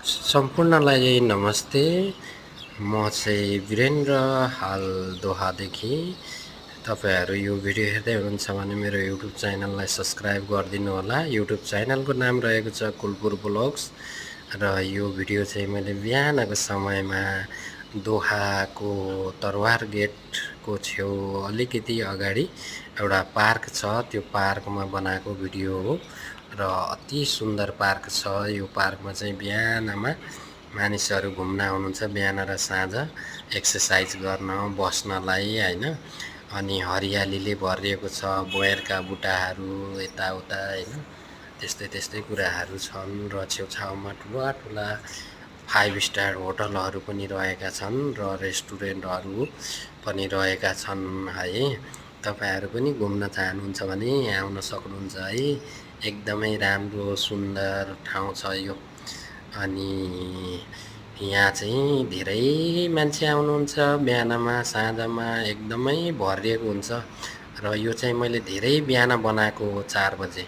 सम्पूर्णलाई नमस्ते। म चाहिँ वीरेन्द्र हाल दोहादेखि। तपाईँहरू यो भिडियो हेर्दै हुनुहुन्छ भने मेरो युट्युब च्यानललाई सब्सक्राइब गरिदिनु होला। युट्युब च्यानलको नाम रहेको छ कुलपुर ब्लग्स र यो भिडियो चाहिँ मैले बिहानको समयमा दोहाको तरवार गेटको छेउ अलिकति अगाडि एउटा पार्क छ, त्यो पार्कमा बनाएको भिडियो हो र अति सुन्दर पार्क छ। यो पार्कमा चाहिँ बिहानमा मानिसहरू घुम्न आउनुहुन्छ, बिहान र साँझ एक्सर्साइज गर्न बस्नलाई हैन। अनि हरियालीले भरिएको छ, बोयरका बुट्टाहरू यताउता हैन, त्यस्तै कुराहरू छन् र छेउछाउमा ठुला फाइभ स्टार होटलहरू पनि रहेका छन् र रेस्टुरेन्टहरू पनि रहेका छन् है। तपाईहरु पनि घुम्न चाहनुहुन्छ भने यहाँ आउन सक्नुहुन्छ है। एकदमै राम्रो सुन्दर ठाउँ छ यो। अनि यहाँ चाहिँ धेरै मान्छे आउनुहुन्छ, बिहानमा साँझमा एकदमै भरिएको हुन्छ र यो चाहिँ मैले धेरै बिहान बनाएको 4 बजे।